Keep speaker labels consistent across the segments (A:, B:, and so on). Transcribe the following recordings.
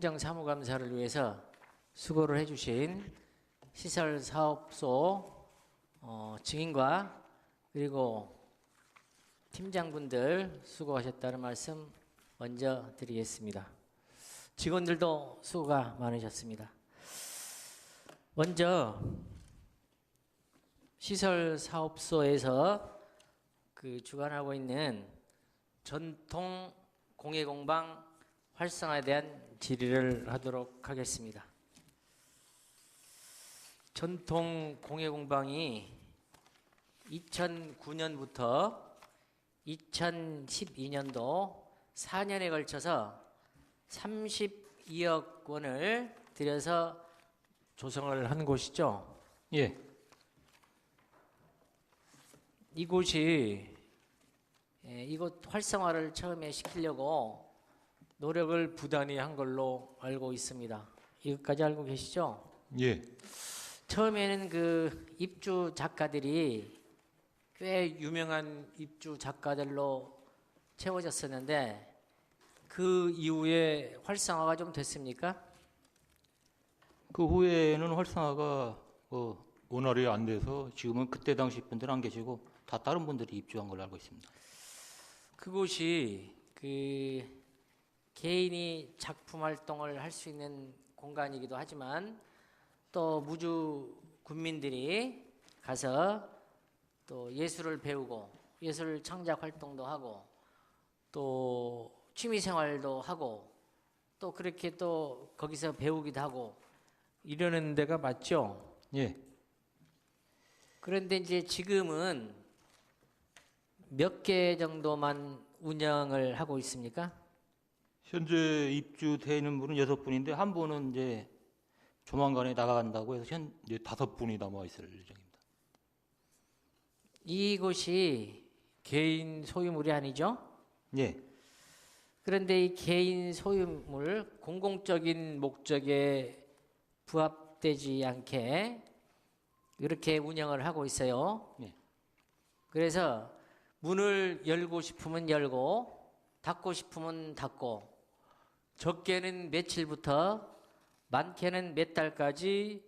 A: 행정사무감사를 위해서 수고를 해주신 시설사업소 증인과 그리고 팀장분들 수고하셨다는 말씀 먼저 드리겠습니다. 직원들도 수고가 많으셨습니다. 먼저 시설사업소에서 주관하고 있는 전통 공예공방 활성화에 대한 질의를 하도록 하겠습니다. 전통 공예공방이 2009년부터 2012년도 4년에 걸쳐서 32억 원을 들여서 조성을 한 곳이죠.
B: 예.
A: 이곳이 이곳 활성화를 처음에 시키려고 노력을 부단히 한 걸로 알고 있습니다. 이것까지 알고 계시죠?
B: 예.
A: 처음에는 입주 작가들이 꽤 유명한 입주 작가들로 채워졌었는데 그 이후에 활성화가 좀 됐습니까?
B: 그 후에는 활성화가 원활히 안 돼서 지금은 그때 당시 분들은 안 계시고 다 다른 분들이 입주한 걸로 알고 있습니다.
A: 그곳이 개인이 작품 활동을 할 수 있는 공간이기도 하지만 또 무주 군민들이 가서 또 예술을 배우고 예술 창작 활동도 하고 또 취미 생활도 하고 또 그렇게 또 거기서 배우기도 하고 이러는 데가 맞죠?
B: 예.
A: 그런데 이제 지금은 몇 개 정도만 운영을 하고 있습니까?
B: 현재 입주되는 분은 6분인데 한 분은 이제 조만간에 나간다고 해서 현재 5분이 남아 있을 예정입니다.
A: 이곳이 개인 소유물이 아니죠?
B: 예.
A: 그런데 이 개인 소유물 공공적인 목적에 부합되지 않게 이렇게 운영을 하고 있어요.
B: 예.
A: 그래서 문을 열고 싶으면 열고 닫고 싶으면 닫고 적게는 며칠부터 많게는 몇 달까지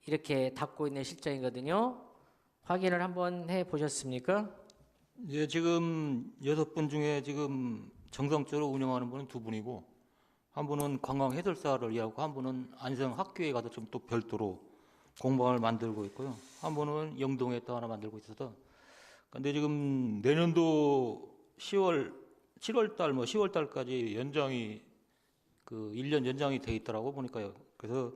A: 이렇게 닫고 있는 실정이거든요. 확인을 한번 해 보셨습니까?
B: 예, 지금 6분 중에 지금 정상적으로 운영하는 분은 2분이고 한 분은 관광 해설사를 일하고 한 분은 안성 학교에 가서 좀 또 별도로 공방을 만들고 있고요. 한 분은 영동에 또 하나 만들고 있어서 근데 지금 내년도 7월 달, 10월 달까지 연장이 1년 연장이 돼 있더라고 보니까요. 그래서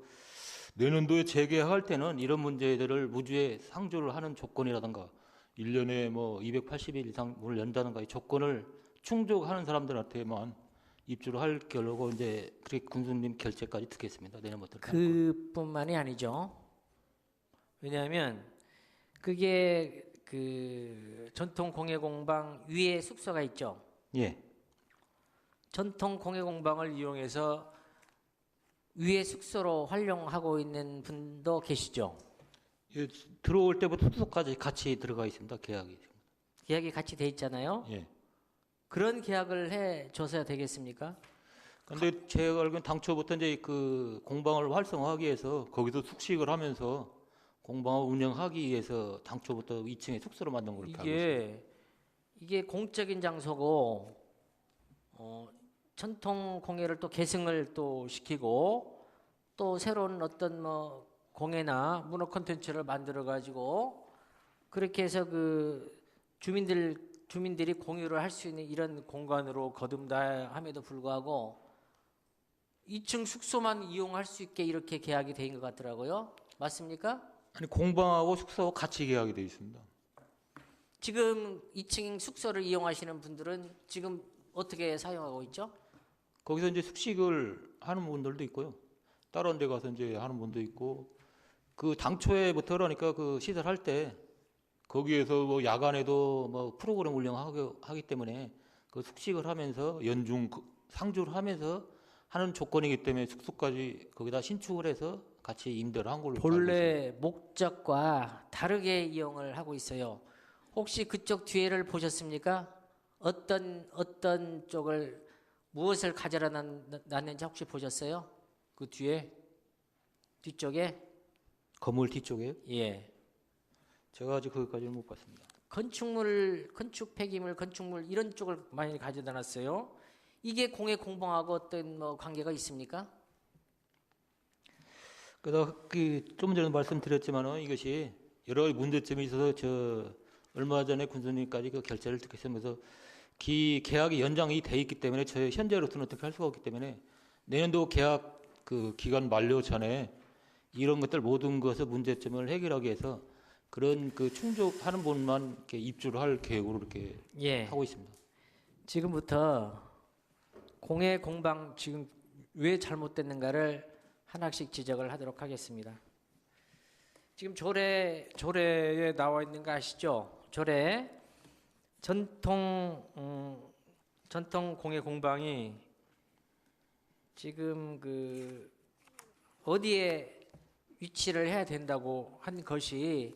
B: 내년도에 재개할 때는 이런 문제들을 무주에 상주를 하는 조건이라든가 1년에 280일 이상 문을 연다든가 이 조건을 충족하는 사람들한테만 입주를 할 결로고 이제 그렇게 군수님 결재까지 듣겠습니다. 내년부터.
A: 그뿐만이 아니죠. 왜냐하면 그게 전통 공예공방 위에 숙소가 있죠.
B: 예.
A: 전통 공예공방을 이용해서 위에 숙소로 활용하고 있는 분도 계시죠.
B: 예, 들어올 때부터 숙소까지 같이 들어가 있습니다. 계약이.
A: 계약이 같이 돼 있잖아요.
B: 예.
A: 그런 계약을 해 줘서야 되겠습니까?
B: 근데 제가 알기로는 당초부터 이제 공방을 활성화하기 위해서 거기서 숙식을 하면서 공방을 운영하기 위해서 당초부터 2층에 숙소를 만든 걸로 알고 있습니다.
A: 이게 공적인 장소고 전통 공예를 또 계승을 또 시키고 또 새로운 어떤 공예나 문화 콘텐츠를 만들어 가지고 그렇게 해서 주민들이 공유를 할 수 있는 이런 공간으로 거듭나함에도 불구하고 2층 숙소만 이용할 수 있게 이렇게 계약이 된 것 같더라고요. 맞습니까?
B: 아니 공방하고 숙소하고 같이 계약이 되어 있습니다.
A: 지금 2층 숙소를 이용하시는 분들은 지금 어떻게 사용하고 있죠?
B: 거기서 이제 숙식을 하는 분들도 있고요. 다른 데 가서 이제 하는 분도 있고 당초에부터 그러니까 시설할 때 거기에서 야간에도 프로그램 운영하기 때문에 숙식을 하면서 연중 상주를 하면서 하는 조건이기 때문에 숙소까지 거기다 신축을 해서 같이 임대를 한 걸로
A: 본래 목적과 다르게 이용을 하고 있어요. 혹시 그쪽 뒤에를 보셨습니까? 어떤 쪽을 무엇을 가져다 놨는지 혹시 보셨어요? 그 뒤쪽에?
B: 건물 뒤쪽에요?
A: 예.
B: 제가 아직 거기까지는 못 봤습니다.
A: 건축 폐기물, 건축물 이런 쪽을 많이 가져다 놨어요. 이게 공해 공방하고 어떤 뭐 관계가 있습니까?
B: 그래서 좀 전에 말씀드렸지만은 이것이 여러 가지 문제점이 있어서 저 얼마 전에 군수님까지 그 결재를 듣게 하면서 계약이 연장이 돼 있기 때문에 저희 현재로서는 어떻게 할 수가 없기 때문에 내년도 계약 그 기간 만료 전에 이런 것들 모든 것의 문제점을 해결하기 위해서 그런 그 충족하는 분만 이렇게 입주를 할 계획으로 이렇게
A: 예.
B: 하고 있습니다.
C: 지금부터 공해 공방 지금 왜 잘못됐는가를 하나씩 지적을 하도록 하겠습니다. 지금 조례에 나와 있는 거 아시죠? 조례 전통 공해 공방이 지금 그 어디에 위치를 해야 된다고 한 것이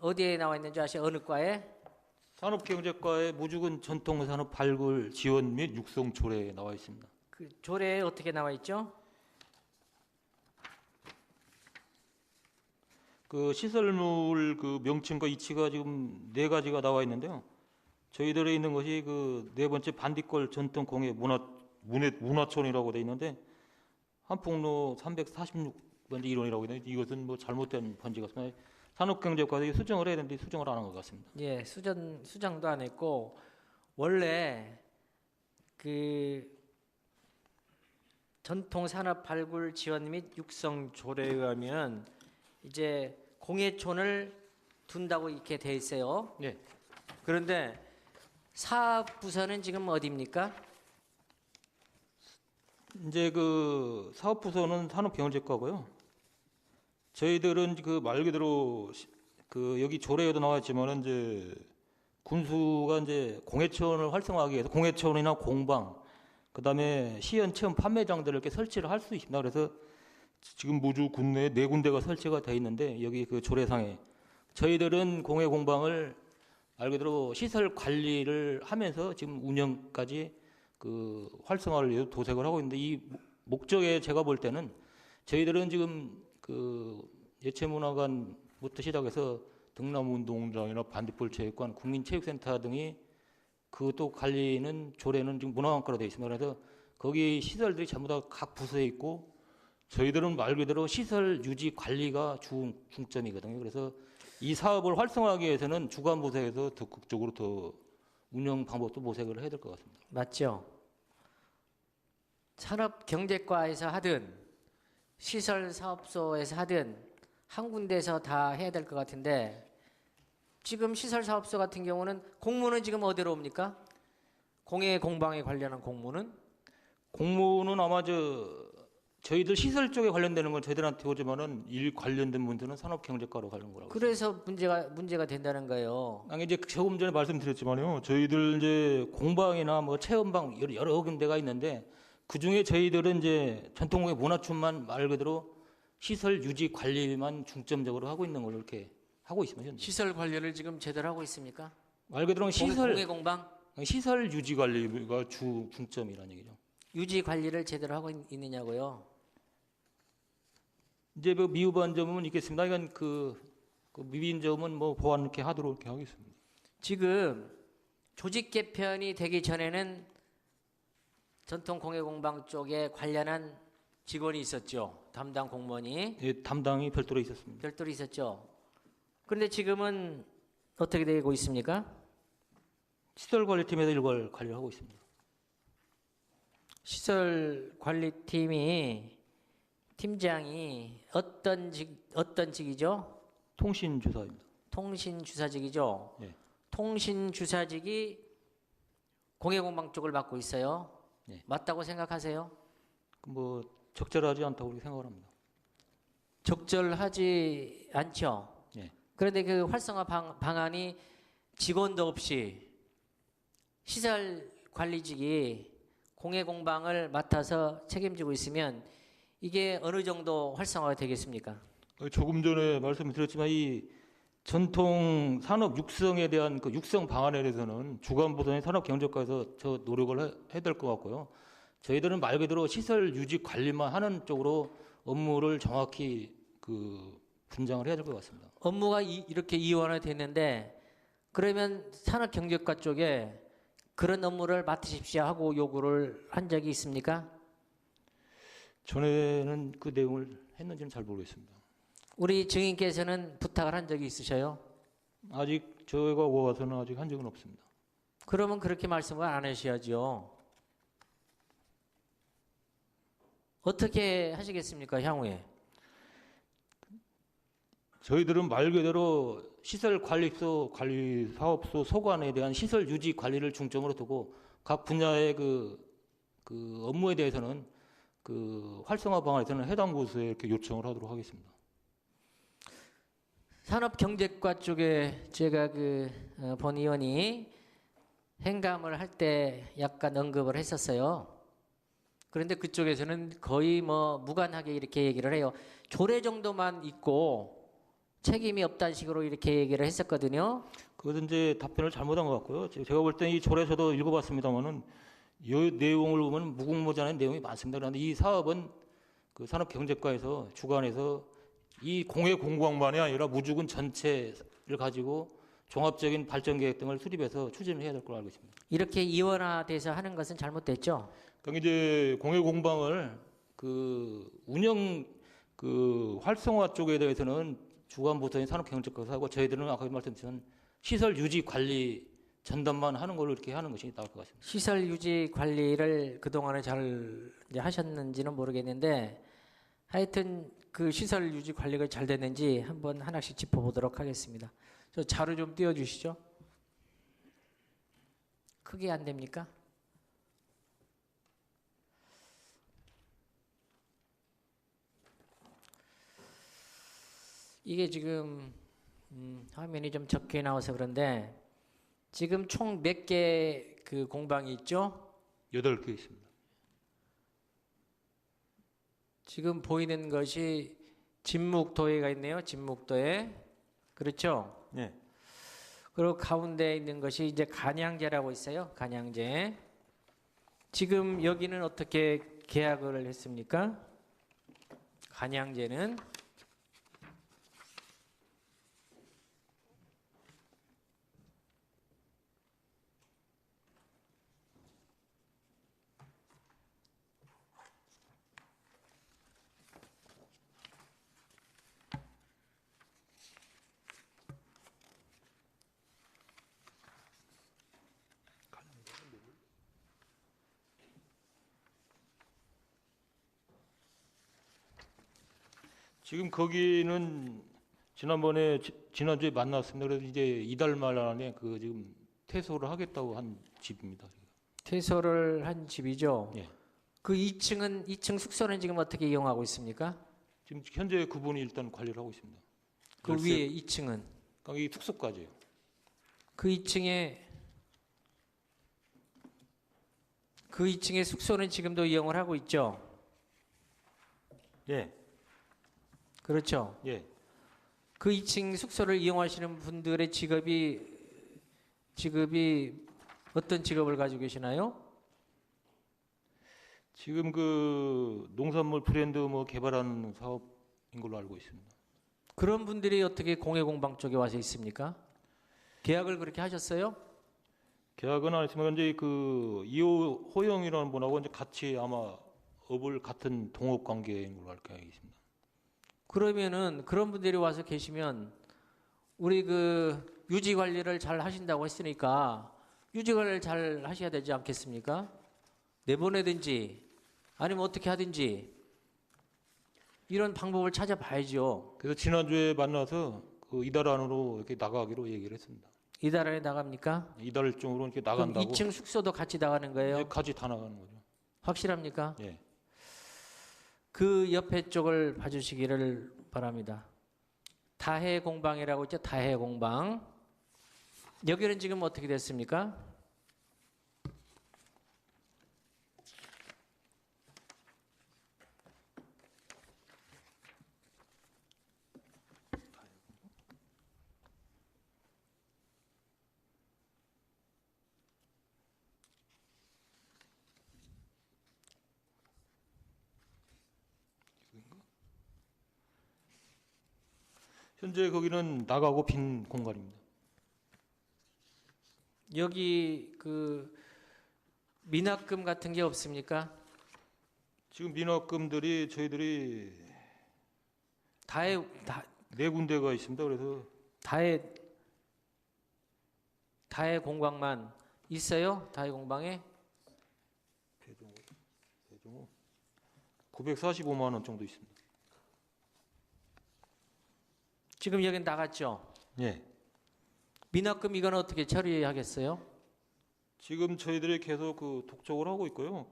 C: 어디에 나와 있는지 아세요? 어느 과에?
B: 산업경제과의 무주군 전통산업 발굴 지원 및 육성 조례에 나와 있습니다.
A: 그 조례에 어떻게 나와 있죠?
B: 그 시설물 그 명칭과 위치가 지금 네 가지가 나와 있는데요. 저희들에 있는 것이 그 네 번째 반디골 전통 공예 문화촌이라고 돼 있는데 한풍로 346번지 1원이라고 있는데 이것은 뭐 잘못된 번지가 있습니다. 산업경제과에 수정을 해야 되는데 수정을 안 한 것 같습니다.
A: 예, 수정도 안 했고 원래 그 전통 산업 발굴 지원 및 육성 조례에 의하면 이제 공예촌을 둔다고 이렇게 돼 있어요.
B: 네.
A: 그런데 사업부서는 지금 어디입니까?
B: 이제 그 사업부서는 산업경제과고요. 저희들은 그 말 그대로 그 여기 조례에도 나왔지만은 이제 군수가 이제 공예촌을 활성화하기 위해서 공예촌이나 공방 그다음에 시연 체험 판매장들을 이렇게 설치를 할 수 있습니다. 그래서 지금 무주 군내에 네 군데가 설치가 돼 있는데 여기 그 조례상에 저희들은 공예 공방을 말 그대로 시설 관리를 하면서 지금 운영까지 그 활성화를 위해서 도색을 하고 있는데 이 목적에 제가 볼 때는 저희들은 지금 그 예체문화관부터 시작해서 등남운동장이나 반딧불 체육관, 국민체육센터 등이 그또 관리는 조례는 지금 문화관과로 되어 있습니다. 그래서 거기 시설들이 전부 다 각 부서에 있고 저희들은 말 그대로 시설 유지 관리가 중점이거든요. 그래서 이 사업을 활성화하기 위해서는 주관 부서에서 적극적으로 더 운영 방법도 모색을 해야 될 것 같습니다.
A: 맞죠? 산업경제과에서 하든 시설사업소에서 하든 한 군데에서 다 해야 될 것 같은데 지금 시설사업소 같은 경우는 공무는 지금 어디로 옵니까? 공예 공방에 관련한 공무는?
B: 공무는 아마 저희들 시설 쪽에 관련되는 건 저희들한테 오지만은 일 관련된 문제는 산업경제과로 가는 거라고.
A: 그래서 문제가 된다는 거예요.
B: 아니 이제 조금 전에 말씀드렸지만요. 저희들 이제 공방이나 뭐 체험방 여러 군데가 있는데 그 중에 저희들은 이제 전통공예 문화촌만 말 그대로 시설 유지 관리만 중점적으로 하고 있는 걸로 이렇게 하고 있습니다. 현재.
A: 시설 관리를 지금 제대로 하고 있습니까?
B: 말 그대로
A: 공예 공방
B: 시설 유지 관리가 중점이라는 얘기죠.
A: 유지 관리를 제대로 하고 있느냐고요?
B: 이제 뭐 미흡한 점은 있겠습니다. 이건 그 미비인 점은 뭐 보완 이렇게 하도록 이렇게 하겠습니다.
A: 지금 조직 개편이 되기 전에는 전통 공예 공방 쪽에 관련한 직원이 있었죠. 담당 공무원이
B: 예, 담당이 별도로 있었습니다.
A: 별도로 있었죠. 그런데 지금은 어떻게 되고 있습니까?
B: 시설관리팀에서 이걸 관리를 하고 있습니다.
A: 시설관리팀이 팀장이 어떤 직이죠?
B: 통신주사입니다.
A: 통신주사직이죠.
B: 네.
A: 통신주사직이 공예공방 쪽을 맡고 있어요.
B: 네.
A: 맞다고 생각하세요?
B: 뭐 적절하지 않다고 그렇게 생각을 합니다.
A: 적절하지 않죠.
B: 네.
A: 그런데 그 활성화 방안이 직원도 없이 시설관리직이 공예공방을 맡아서 책임지고 있으면 이게 어느 정도 활성화가 되겠습니까?
B: 조금 전에 말씀드렸지만 이 전통 산업 육성에 대한 그 육성 방안에 대해서는 주간부서의 산업경제과에서 저 노력을 해야 될 것 같고요. 저희들은 말 그대로 시설 유지 관리만 하는 쪽으로 업무를 정확히 그 분장을 해야 될 것 같습니다.
C: 업무가 이렇게 이원화됐는데 그러면 산업경제과 쪽에 그런 업무를 맡으십시오 하고 요구를 한 적이 있습니까?
B: 전에는 그 내용을 했는지는 잘 모르겠습니다.
C: 우리 증인께서는 부탁을 한 적이 있으셔요?
B: 아직 저희가 와서는 아직 한 적은 없습니다.
C: 그러면 그렇게 말씀을 안 하셔야죠. 어떻게 하시겠습니까, 향후에?
B: 저희들은 말 그대로 시설 관리소, 관리 사업소 소관에 대한 시설 유지 관리를 중점으로 두고 각 분야의 그 업무에 대해서는 그 활성화 방안에서는 해당 부서에 이렇게 요청을 하도록 하겠습니다.
C: 산업경제과 쪽에 제가 본 의원이 행감을 할 때 약간 언급을 했었어요. 그런데 그쪽에서는 거의 뭐 무관하게 이렇게 얘기를 해요. 조례 정도만 있고 책임이 없다는 식으로 이렇게 얘기를 했었거든요.
B: 그것은 이제 답변을 잘못한 것 같고요. 제가 볼 때 이 조례서도 읽어봤습니다만은 이 내용을 보면 무궁무진한 내용이 많습니다. 그런데 이 사업은 그 산업경제과에서 주관해서 이 공해 공방만이 아니라 무주군 전체를 가지고 종합적인 발전 계획 등을 수립해서 추진을 해야 될 걸로 알고 있습니다.
C: 이렇게 이원화돼서 하는 것은 잘못됐죠.
B: 그러니까 이제 공해 공방을 그 운영 그 활성화 쪽에 대해서는 주관부서인 산업경제과에서 하고 저희들은 아까 말씀드린 시설 유지 관리 전담만 하는 걸로 이렇게 하는 것이 나을 것 같습니다.
C: 시설 유지 관리를 그동안에 잘 이제 하셨는지는 모르겠는데 하여튼 그 시설 유지 관리가 잘 됐는지 한번 하나씩 짚어보도록 하겠습니다. 저 자료 좀 띄워주시죠. 크게 안 됩니까? 이게 지금 화면이 좀 적게 나와서 그런데 지금 총 몇 개 그 공방이 있죠?
B: 8개 있습니다.
C: 지금 보이는 것이 진묵도해가 있네요. 진묵도해. 그렇죠?
B: 네.
C: 그리고 가운데 있는 것이 이제 간양제라고 있어요. 간양제. 지금 여기는 어떻게 계약을 했습니까? 간양제는
B: 지금 거기는 지난주에 만났습니다. 그래서 이제 이달 말 안에 그 지금 퇴소를 하겠다고 한 집입니다.
C: 퇴소를 한 집이죠.
B: 예.
C: 그 2층 숙소는 지금 어떻게 이용하고 있습니까?
B: 지금 현재 그분이 일단 관리를 하고 있습니다.
C: 그 위에 2층은
B: 그러니까 이 숙소까지요.
C: 그 2층에 숙소는 지금도 이용을 하고 있죠.
B: 예.
C: 그렇죠.
B: 예.
C: 그 2층 숙소를 이용하시는 분들의 직업이 어떤 직업을 가지고 계시나요?
B: 지금 그 농산물 브랜드 뭐 개발하는 사업인 걸로 알고 있습니다.
C: 그런 분들이 어떻게 공해공방 쪽에 와서 있습니까? 계약을 그렇게 하셨어요?
B: 계약은 안 했지만 이제 그 이호 호영이라는 분하고 이제 같이 아마 업을 같은 동업 관계인 걸로 알고 있습니다.
C: 그러면은 그런 분들이 와서 계시면 우리 그 유지 관리를 잘 하신다고 했으니까 유지 관리를 잘 하셔야 되지 않겠습니까? 내보내든지 아니면 어떻게 하든지 이런 방법을 찾아봐야죠.
B: 그래서 지난주에 만나서 그 이달 안으로 이렇게 나가기로 얘기를 했습니다.
C: 이달 안에 나갑니까?
B: 이달 중으로 이렇게
C: 그럼
B: 나간다고.
C: 2층 숙소도 같이 나가는
B: 이제
C: 거예요?
B: 같이 다 나가는 거죠.
C: 확실합니까?
B: 예.
C: 그 옆에 쪽을 봐주시기를 바랍니다. 다해 공방이라고 있죠. 다해 공방. 여기는 지금 어떻게 됐습니까?
B: 현재 거기는 나가고 빈 공간입니다.
C: 여기 그 미납금 같은 게 없습니까?
B: 지금 민원금들이 저희들이
C: 다해
B: 네 군데가 있습니다. 그래서
C: 다해 공방만 있어요? 다해 공방에?
B: 대종호 945만 원 정도 있습니다.
C: 지금 여긴 나갔죠?
B: 예.
C: 미납금 이건 어떻게 처리하겠어요?
B: 지금 저희들이 계속 그 독촉을 하고 있고요.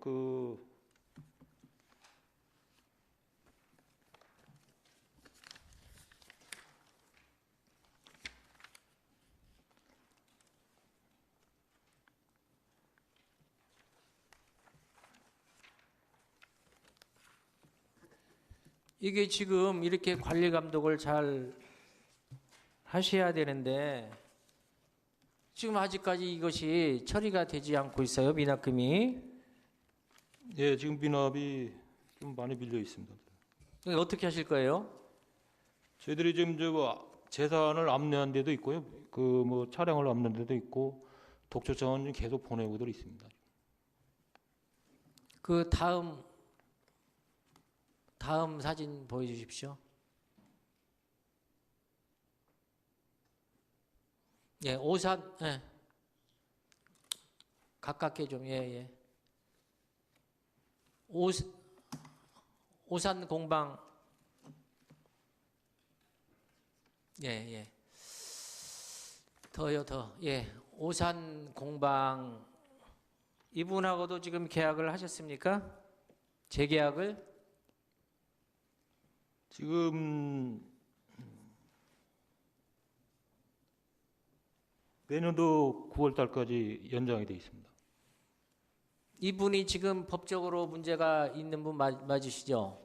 C: 이게 지금 이렇게 관리 감독을 잘 하셔야 되는데 지금 아직까지 이것이 처리가 되지 않고 있어요. 미납금이.
B: 예, 지금 미납이 좀 많이 밀려 있습니다.
C: 이거 어떻게 하실 거예요?
B: 저희들이 지금 재산을 압류한 데도 있고요. 그 뭐 차량을 압류한 데도 있고 독촉장은 계속 보내고들 있습니다.
C: 그 다음 사진 보여주십시오. 예, 오산, 예. 가깝게 좀, 예, 예. 오산 공방, 예, 예. 더, 예. 오산 공방, 이분하고도 지금 계약을 하셨습니까? 재계약을?
B: 지금 내년도 9월 달까지 연장이 되어 있습니다.
C: 이분이 지금 법적으로 문제가 있는 분 맞으시죠?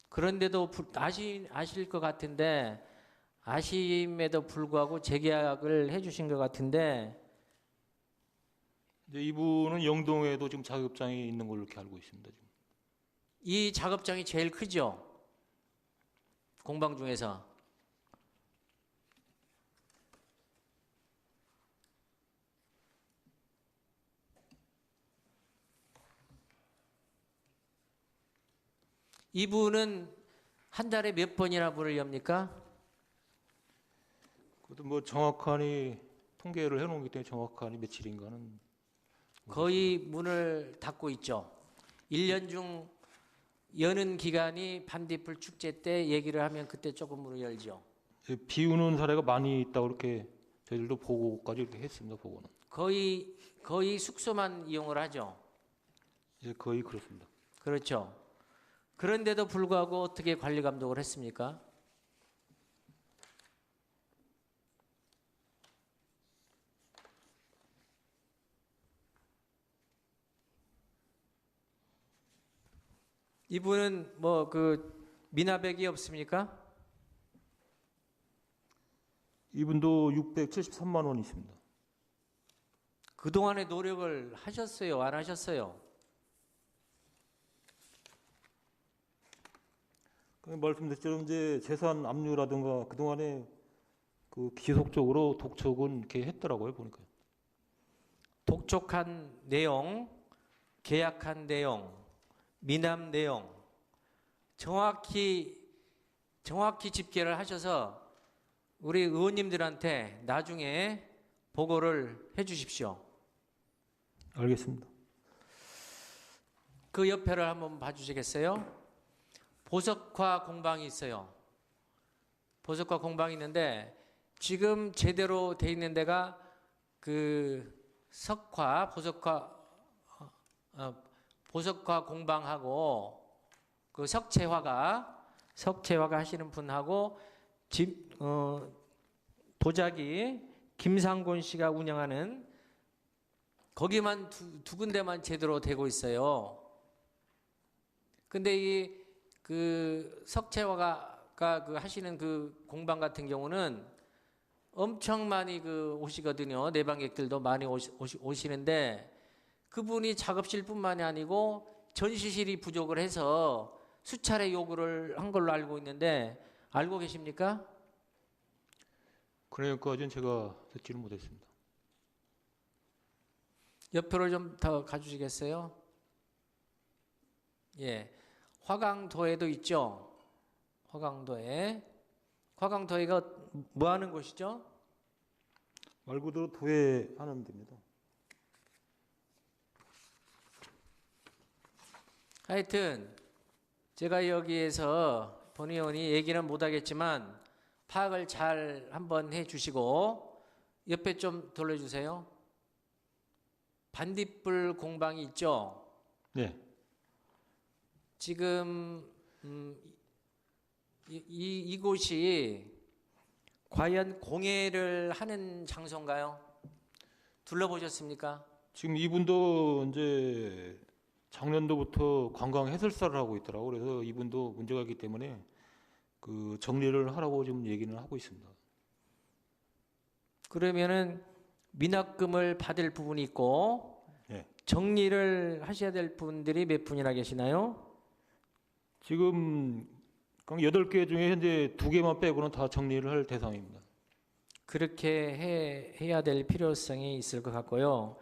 C: 그런데도 아실 것 같은데 아심에도 불구하고 재계약을 해주신 것 같은데
B: 이제 이분은 영동에도 지금 작업장이 있는 걸로 이렇게 알고 있습니다. 지금.
C: 이 작업장이 제일 크죠? 공방 중에서. 이분은 한 달에 몇 번이나 문을 엽니까?
B: 그것도 뭐 정확하니 통계를 해놓은 기 때문에 정확하니 며칠인가는
C: 거의 문을 닫고 있죠. 1년 중 여는 기간이 반딧불 축제 때 얘기를 하면 그때 조금 문을 열죠.
B: 비우는 사례가 많이 있다고 그렇게 저희들도 보고까지 이렇게 했습니다. 보고는.
C: 거의 숙소만 이용을 하죠.
B: 이제 거의 그렇습니다.
C: 그렇죠. 그런데도 불구하고 어떻게 관리 감독을 했습니까? 이분은 뭐 그 미납액이 없습니까?
B: 이분도 673만 원 있습니다.
C: 그동안의 노력을 하셨어요? 안 하셨어요?
B: 말씀드렸처럼 이제 재산 압류라든가 그동안에 그 지속적으로 독촉은 이렇게 했더라고요, 보니까.
C: 독촉한 내용, 계약한 내용, 미납 내용 정확히 집계를 하셔서 우리 의원님들한테 나중에 보고를 해 주십시오.
B: 알겠습니다.
C: 그 옆에를 한번 봐주시겠어요? 보석화 공방이 있어요. 보석화 공방이 있는데 지금 제대로 돼 있는 데가 그 보석화 공방하고 그 석채화가 하시는 분하고 도자기 김상곤 씨가 운영하는 거기만 두 군데만 제대로 되고 있어요. 근데 이 그 석채화가 그 하시는 그 공방 같은 경우는 엄청 많이 그 오시거든요. 내방객들도 많이 오시는데 그분이 작업실뿐만이 아니고 전시실이 부족을 해서 수차례 요구를 한 걸로 알고 있는데 알고 계십니까?
B: 그래까지는 제가 듣지는 못했습니다.
C: 옆으로 좀 더 가주시겠어요? 예, 화강도에도 있죠. 화강도에. 화강도에가 뭐 하는 곳이죠?
B: 말 그대로 도회하는 데입니다.
C: 하여튼 제가 여기에서 본 의원이 얘기는 못하겠지만 파악을 잘 한번 해주시고 옆에 좀 돌려주세요. 반딧불 공방이 있죠.
B: 네.
C: 지금 이곳이 과연 공예를 하는 장소인가요? 둘러보셨습니까?
B: 지금 이분도 이제 작년도부터 관광 해설사를 하고 있더라고. 그래서 이분도 문제가 있기 때문에 그 정리를 하라고 지금 얘기는 하고 있습니다.
C: 그러면은 미납금을 받을 부분이 있고
B: 네.
C: 정리를 하셔야 될 분들이 몇 분이나 계시나요?
B: 지금 8개 중에 현재 2개만 빼고는 다 정리를 할 대상입니다.
C: 그렇게 해야 될 필요성이 있을 것 같고요.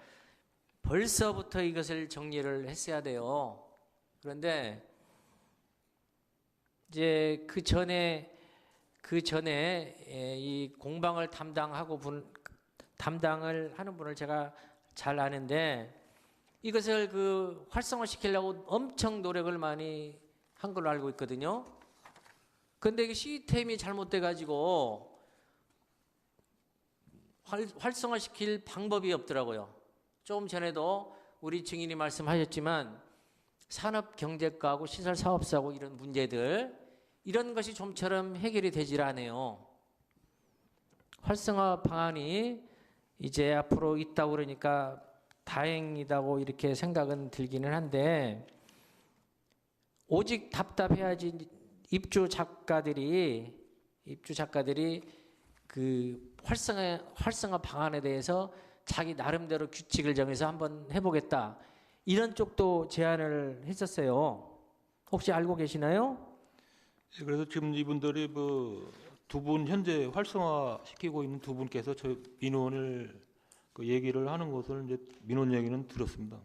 C: 벌써부터 이것을 정리를 했어야 돼요. 그런데 이제 그 전에 이 공방을 담당을 하는 분을 제가 잘 아는데 이것을 그 활성화시키려고 엄청 노력을 많이 한 걸로 알고 있거든요. 근데 이게 시스템이 잘못돼 가지고 활성화시킬 방법이 없더라고요. 조금 전에도 우리 증인이 말씀하셨지만 산업경제과하고 시설사업사하고 이런 문제들 이런 것이 좀처럼 해결이 되질 않아요. 활성화 방안이 이제 앞으로 있다고 그러니까 다행이다고 이렇게 생각은 들기는 한데 오직 답답해야지 입주 작가들이 그 활성화 방안에 대해서 자기 나름대로 규칙을 정해서 한번 해보겠다 이런 쪽도 제안을 했었어요. 혹시 알고 계시나요?
B: 네, 그래서 지금 이분들이 두 분 현재 활성화 시키고 있는 두 분께서 저 민원을 그 얘기를 하는 것을 이제 민원 얘기는 들었습니다.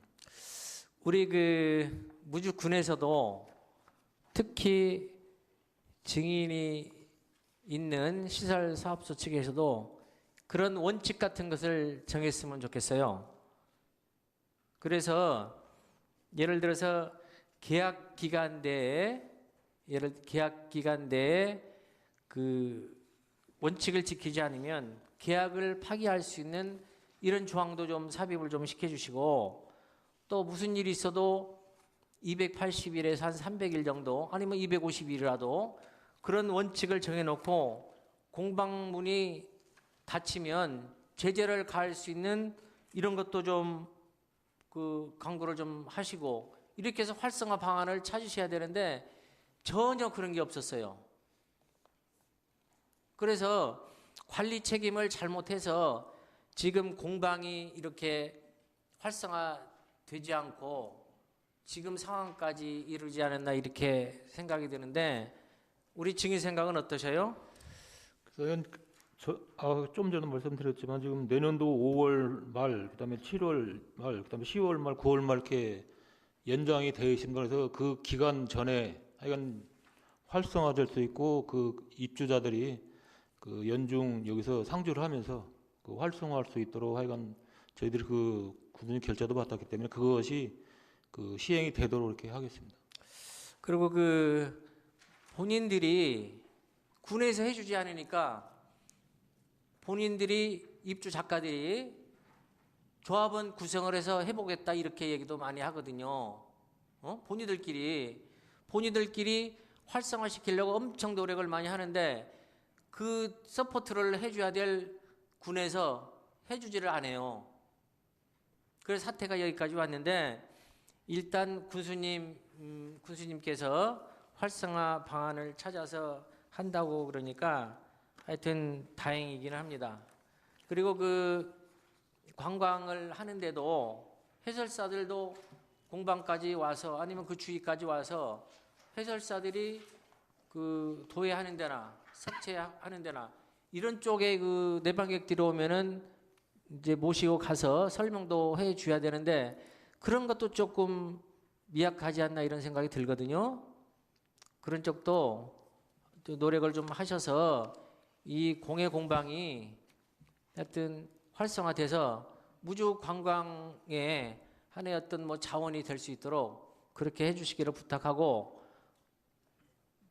C: 우리 그 무주군에서도 특히 증인이 있는 시설 사업소 측에서도 그런 원칙 같은 것을 정했으면 좋겠어요. 그래서 예를 들어서 계약 기간 내에 그 원칙을 지키지 않으면 계약을 파기할 수 있는 이런 조항도 좀 삽입을 좀 시켜주시고 또 무슨 일이 있어도 280일에서 한 300일 정도 아니면 250일이라도 그런 원칙을 정해놓고 공방문이 닫히면 제재를 가할 수 있는 이런 것도 좀 그 강구를 좀 하시고 이렇게 해서 활성화 방안을 찾으셔야 되는데 전혀 그런 게 없었어요. 그래서 관리 책임을 잘못해서 지금 공방이 이렇게 활성화되지 않고 지금 상황까지 이르지 않았나 이렇게 생각이 드는데 우리 증인 생각은 어떠셔요?
B: 그래서 좀 전에 말씀드렸지만 지금 내년도 5월 말, 그다음에 7월 말, 그다음에 10월 말, 9월 말 이렇게 연장이 되어 있습니다. 그래서 그 기간 전에 하여간 활성화될 수 있고 그 입주자들이 그 연중 여기서 상주를 하면서 그 활성화할 수 있도록 하여간 저희들이 그 구분이 결제도 받았기 때문에 그것이 그 시행이 되도록 이렇게 하겠습니다.
C: 그리고 그 본인들이 군에서 해주지 않으니까 본인들이 입주 작가들이 조합원 구성을 해서 해보겠다 이렇게 얘기도 많이 하거든요. 본인들끼리 활성화시키려고 엄청 노력을 많이 하는데 그 서포트를 해줘야 될 군에서 해주지를 않아요. 그래서 사태가 여기까지 왔는데 일단 군수님께서 활성화 방안을 찾아서 한다고 그러니까 하여튼 다행이긴 합니다. 그리고 그 관광을 하는데도
A: 해설사들도 공방까지 와서 아니면 그 주위까지 와서 해설사들이 그 도회하는 데나 색채하는 데나 이런 쪽에 그 내방객들이 오면은 이제 모시고 가서 설명도 해 줘야 되는데 그런 것도 조금 미약하지 않나 이런 생각이 들거든요. 그런 쪽도 또 노력을 좀 하셔서 이 공예 공방이 하여튼 활성화돼서 무주 관광의 하나의 어떤 뭐 자원이 될 수 있도록 그렇게 해주시기를 부탁하고,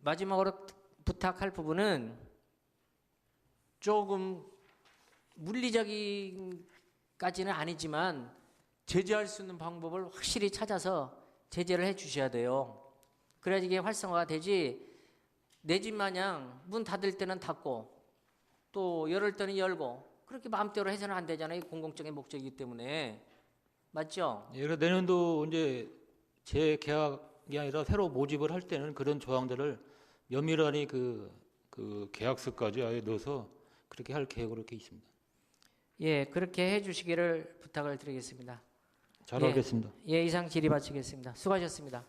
A: 마지막으로 부탁할 부분은 조금 물리적인까지는 아니지만 제재할 수 있는 방법을 확실히 찾아서 제재를 해 주셔야 돼요. 그래야 이게 활성화가 되지, 내 집 마냥 문 닫을 때는 닫고 또 열을 때는 열고 그렇게 마음대로 해서는 안 되잖아요. 공공적인 목적이기 때문에. 맞죠?
B: 예, 그래서 내년도 이제 재계약이 아니라 새로 모집을 할 때는 그런 조항들을 면밀하니 그 계약서까지 아예 넣어서 그렇게 할 계획으로 이렇게 있습니다.
A: 예, 그렇게 해 주시기를 부탁을 드리겠습니다.
B: 잘하겠습니다.
A: 예, 이상 질의 마치겠습니다. 수고하셨습니다.